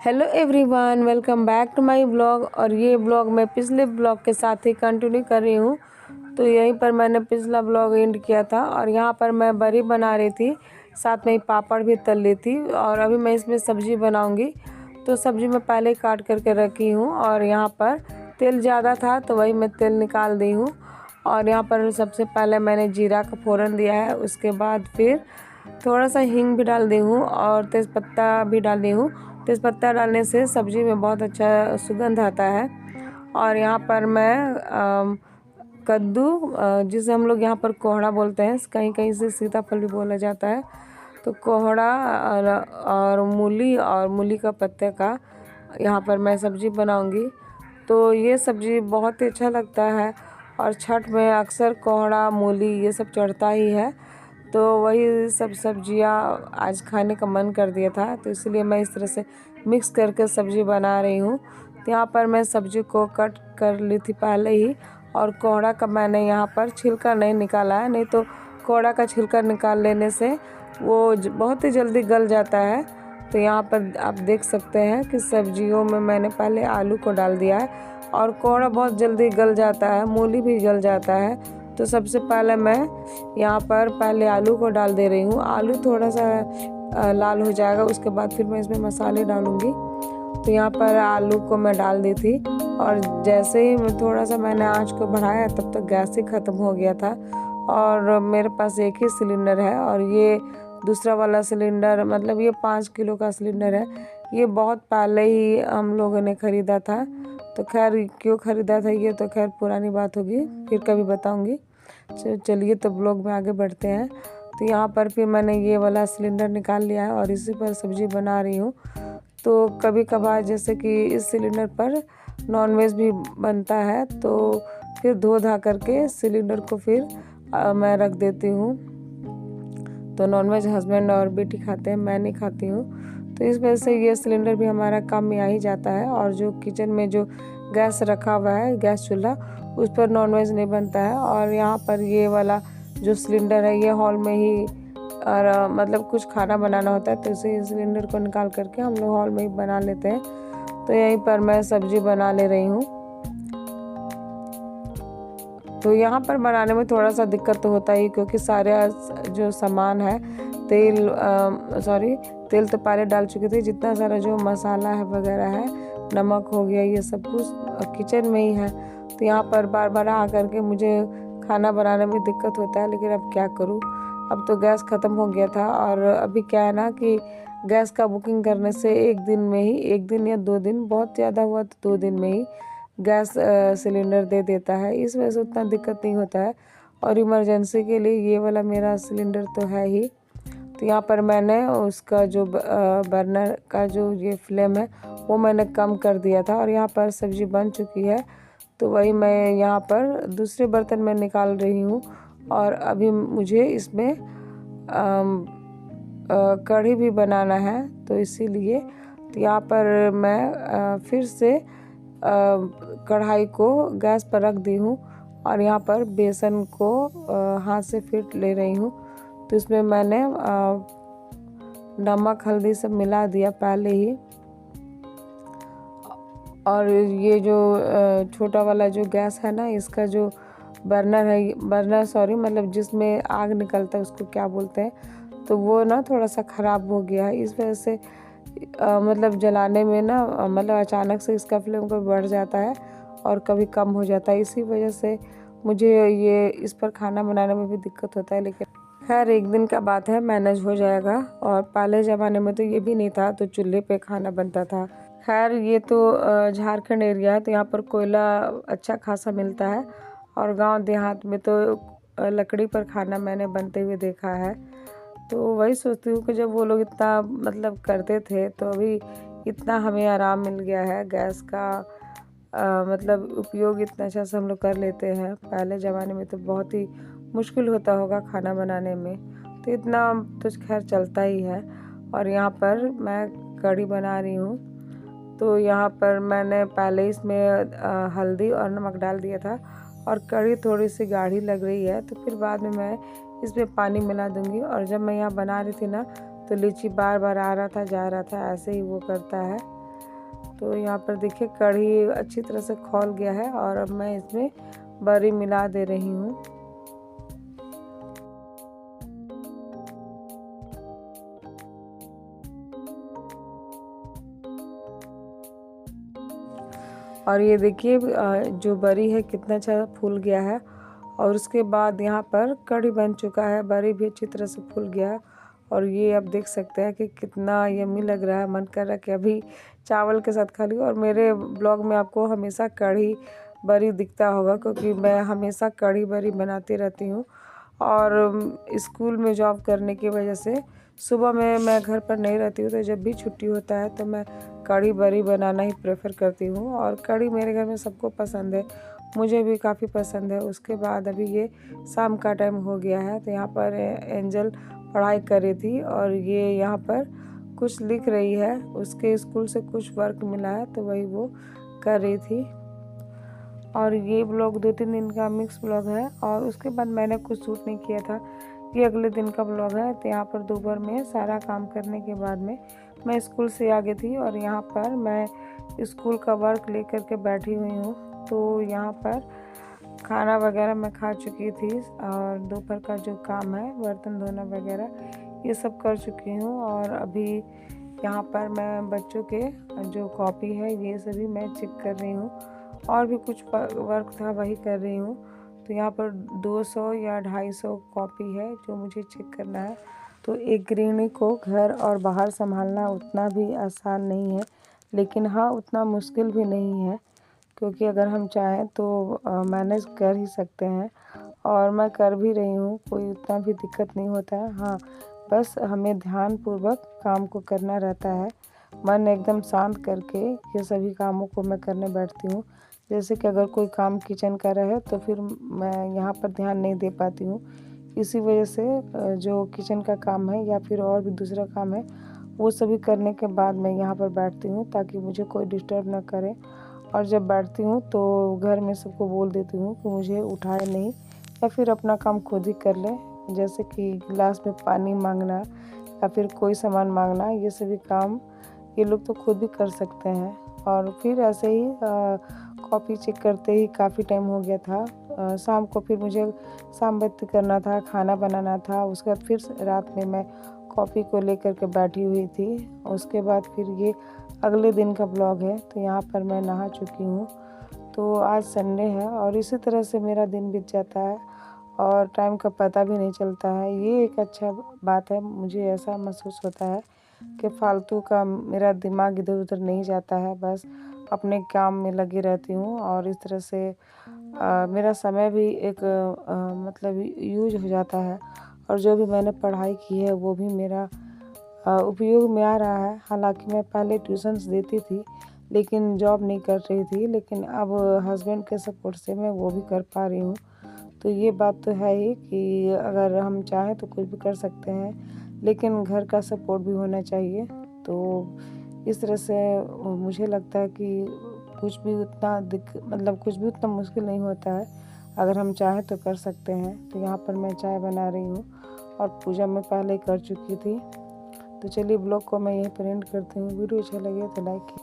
Hello everyone, welcome back to my blog. और ये blog मैं पिछले ब्लॉग के साथ ही कंटिन्यू कर रही हूँ। तो यहीं पर मैंने पिछला ब्लॉग एंड किया था और यहाँ पर मैं बड़ी बना रही थी, साथ में ही पापड़ भी तल ली थी। और अभी मैं इसमें सब्ज़ी बनाऊँगी। तो सब्ज़ी मैं पहले ही काट करके रखी हूँ और यहाँ पर तेल ज़्यादा था तो वही मैं तेल निकाल दी हूँ। और यहाँ पर सबसे पहले मैंने जीरा का फ़ोरन दिया है, उसके बाद फिर थोड़ा सा हींग भी डाल दी हूँ और तेज़पत्ता भी डाल दी हूँ। तेज़पत्ता डालने से सब्ज़ी में बहुत अच्छा सुगंध आता है। और यहाँ पर मैं कद्दू, जिसे हम लोग यहाँ पर कोहड़ा बोलते हैं, कहीं कहीं से सीताफल भी बोला जाता है, तो कोहड़ा और मूली का पत्ते का यहाँ पर मैं सब्ज़ी बनाऊँगी। तो ये सब्ज़ी बहुत ही अच्छा लगता है और छठ में अक्सर कोहड़ा मूली ये सब चढ़ता ही है। तो वही सब सब्जियां आज खाने का मन कर दिया था, तो इसलिए मैं इस तरह से मिक्स करके सब्ज़ी बना रही हूँ। तो यहाँ पर मैं सब्ज़ी को कट कर ली थी पहले ही। और कोहड़ा का मैंने यहाँ पर छिलका नहीं निकाला है, नहीं तो कोहड़ा का छिलका निकाल लेने से वो बहुत ही जल्दी गल जाता है। तो यहाँ पर आप देख सकते हैं कि सब्जियों में मैंने पहले आलू को डाल दिया है और कोहड़ा बहुत जल्दी गल जाता है, मूली भी गल जाता है। तो सबसे पहले मैं यहाँ पर पहले आलू को डाल दे रही हूँ। आलू थोड़ा सा लाल हो जाएगा, उसके बाद फिर मैं इसमें मसाले डालूँगी। तो यहाँ पर आलू को मैं डाल दी थी और जैसे ही थोड़ा सा मैंने आँच को बढ़ाया तब तक गैस ही ख़त्म हो गया था। और मेरे पास एक ही सिलेंडर है और ये दूसरा वाला सिलेंडर, मतलब ये 5 किलो का सिलेंडर है। ये बहुत पहले ही हम लोगों ने ख़रीदा था। तो खैर क्यों ख़रीदा था ये तो खैर पुरानी बात होगी, फिर कभी बताऊंगी। चलिए तो ब्लॉग में आगे बढ़ते हैं। तो यहाँ पर फिर मैंने ये वाला सिलेंडर निकाल लिया है और इसी पर सब्ज़ी बना रही हूँ। तो कभी कभार जैसे कि इस सिलेंडर पर नॉनवेज भी बनता है, तो फिर धो धा करके सिलेंडर को फिर मैं रख देती हूँ। तो नॉनवेज हस्बैंड और बेटी खाते हैं, मैं नहीं खाती हूँ। तो इस वजह से ये सिलेंडर भी हमारा काम में आ ही जाता है। और जो किचन में जो गैस रखा हुआ है, गैस चूल्हा, उस पर नॉनवेज नहीं बनता है। और यहाँ पर ये वाला जो सिलेंडर है ये हॉल में ही, और मतलब कुछ खाना बनाना होता है तो इसी सिलेंडर को निकाल करके हम लोग हॉल में ही बना लेते हैं। तो यहीं पर मैं सब्जी बना ले रही हूँ। तो यहाँ पर बनाने में थोड़ा सा दिक्कत तो होता ही, क्योंकि सारे जो सामान है, तेल तो पहले डाल चुके थे, जितना सारा जो मसाला है वगैरह है, नमक हो गया, ये सब कुछ किचन में ही है। तो यहाँ पर बार बार आ करके मुझे खाना बनाने में दिक्कत होता है, लेकिन अब क्या करूँ। अब तो गैस ख़त्म हो गया था और अभी क्या है ना कि गैस का बुकिंग करने से एक दिन या 2 दिन, बहुत ज़्यादा हुआ तो 2 दिन में ही गैस सिलेंडर दे देता है। इस वजह से उतना दिक्कत नहीं होता है। और इमरजेंसी के लिए ये वाला मेरा सिलेंडर तो है ही। तो यहाँ पर मैंने उसका जो बर्नर का जो ये फ्लेम है वो मैंने कम कर दिया था और यहाँ पर सब्ज़ी बन चुकी है। तो वही मैं यहाँ पर दूसरे बर्तन में निकाल रही हूँ। और अभी मुझे इसमें कढ़ी भी बनाना है, तो इसीलिए तो यहाँ पर मैं फिर से कढ़ाई को गैस पर रख दी हूँ और यहाँ पर बेसन को हाथ से फिर ले रही हूँ। तो इसमें मैंने नमक हल्दी सब मिला दिया पहले ही। और ये जो छोटा वाला जो गैस है ना, इसका जो मतलब जिसमें आग निकलता है उसको क्या बोलते हैं, तो वो ना थोड़ा सा ख़राब हो गया है। इस वजह से मतलब जलाने में ना मतलब अचानक से इसका फ्लेम कभी बढ़ जाता है और कभी कम हो जाता है। इसी वजह से मुझे ये इस पर खाना बनाने में भी दिक्कत होता है, लेकिन खैर एक दिन का बात है, मैनेज हो जाएगा। और पहले ज़माने में तो ये भी नहीं था, तो चूल्हे पे खाना बनता था। खैर ये तो झारखंड एरिया है, तो यहाँ पर कोयला अच्छा खासा मिलता है और गांव देहात में तो लकड़ी पर खाना मैंने बनते हुए देखा है। तो वही सोचती हूँ कि जब वो लोग इतना मतलब करते थे, तो अभी इतना हमें आराम मिल गया है, गैस का मतलब उपयोग इतना अच्छा से हम लोग कर लेते हैं। पहले ज़माने में तो बहुत ही मुश्किल होता होगा खाना बनाने में, तो इतना तो खैर चलता ही है। और यहाँ पर मैं कढ़ी बना रही हूँ। तो यहाँ पर मैंने पहले इसमें हल्दी और नमक डाल दिया था और कढ़ी थोड़ी सी गाढ़ी लग रही है, तो फिर बाद में मैं इसमें पानी मिला दूँगी। और जब मैं यहाँ बना रही थी ना, तो लीची बार बार आ रहा था जा रहा था, ऐसे ही वो करता है। तो यहाँ पर देखिए कढ़ी अच्छी तरह से खौल गया है और अब मैं इसमें बरी मिला दे रही हूँ। और ये देखिए जो बरी है कितना अच्छा फूल गया है। और उसके बाद यहाँ पर कढ़ी बन चुका है, बरी भी अच्छी तरह से फूल गया है। और ये आप देख सकते हैं कि कितना यम्मी लग रहा है, मन कर रहा है कि अभी चावल के साथ खा लूँ। और मेरे ब्लॉग में आपको हमेशा कढ़ी बरी दिखता होगा, क्योंकि मैं हमेशा कढ़ी बरी बनाती रहती हूँ। और स्कूल में जॉब करने की वजह से सुबह में मैं घर पर नहीं रहती हूँ, तो जब भी छुट्टी होता है तो मैं कढ़ी बरी बनाना ही प्रेफर करती हूँ। और कढ़ी मेरे घर में सबको पसंद है, मुझे भी काफ़ी पसंद है। उसके बाद अभी ये शाम का टाइम हो गया है, तो यहाँ पर एंजल पढ़ाई कर रही थी और ये यहाँ पर कुछ लिख रही है। उसके स्कूल से कुछ वर्क मिला है तो वही वो कर रही थी। और ये ब्लॉग 2-3 दिन का मिक्स ब्लॉग है। और उसके बाद मैंने कुछ शूट नहीं किया था, ये अगले दिन का ब्लॉग है। तो यहाँ पर दोपहर में सारा काम करने के बाद में मैं स्कूल से आ गई थी और यहाँ पर मैं स्कूल का वर्क लेकर के बैठी हुई हूँ। तो यहाँ पर खाना वगैरह मैं खा चुकी थी और दोपहर का जो काम है बर्तन धोना वगैरह ये सब कर चुकी हूँ। और अभी यहाँ पर मैं बच्चों के जो कॉपी है ये सभी मैं चेक कर रही हूँ, और भी कुछ वर्क था वही कर रही हूँ। तो यहाँ पर 200 या 250 कॉपी है जो मुझे चेक करना है। तो एक गृहिणी को घर और बाहर संभालना उतना भी आसान नहीं है, लेकिन हाँ उतना मुश्किल भी नहीं है, क्योंकि अगर हम चाहें तो मैनेज कर ही सकते हैं। और मैं कर भी रही हूँ, कोई उतना भी दिक्कत नहीं होता है। हाँ बस हमें ध्यानपूर्वक काम को करना रहता है, मन एकदम शांत करके ये सभी कामों को मैं करने बैठती हूँ। जैसे कि अगर कोई काम किचन का रहे तो फिर मैं यहाँ पर ध्यान नहीं दे पाती हूँ। इसी वजह से जो किचन का काम है या फिर और भी दूसरा काम है वो सभी करने के बाद मैं यहाँ पर बैठती हूँ, ताकि मुझे कोई डिस्टर्ब ना करे। और जब बैठती हूँ तो घर में सबको बोल देती हूँ कि मुझे उठाए नहीं, या फिर अपना काम खुद ही कर लें। जैसे कि गिलास में पानी मांगना या फिर कोई सामान मांगना, ये सभी काम ये लोग तो खुद भी कर सकते हैं। और फिर ऐसे ही कॉपी चेक करते ही काफ़ी टाइम हो गया था। शाम को फिर मुझे शाम बत्ती करना था, खाना बनाना था। उसके बाद फिर रात में मैं कॉपी को लेकर के बैठी हुई थी। उसके बाद फिर ये अगले दिन का ब्लॉग है। तो यहाँ पर मैं नहा चुकी हूँ। तो आज संडे है और इसी तरह से मेरा दिन बीत जाता है और टाइम का पता भी नहीं चलता है। ये एक अच्छा बात है, मुझे ऐसा महसूस होता है कि फालतू का मेरा दिमाग इधर उधर नहीं जाता है, बस अपने काम में लगी रहती हूँ। और इस तरह से मेरा समय भी एक मतलब यूज हो जाता है, और जो भी मैंने पढ़ाई की है वो भी मेरा उपयोग में आ रहा है। हालांकि मैं पहले ट्यूशन्स देती थी लेकिन जॉब नहीं कर रही थी, लेकिन अब हस्बैंड के सपोर्ट से मैं वो भी कर पा रही हूँ। तो ये बात तो है ही कि अगर हम चाहें तो कुछ भी कर सकते हैं, लेकिन घर का सपोर्ट भी होना चाहिए। तो इस तरह से मुझे लगता है कि कुछ भी उतना कुछ भी उतना मुश्किल नहीं होता है, अगर हम चाहें तो कर सकते हैं। तो यहाँ पर मैं चाय बना रही हूँ और पूजा मैं पहले कर चुकी थी। तो चलिए ब्लॉग को मैं यहीं पर एंड करती हूँ। वीडियो अच्छा लगे तो लाइक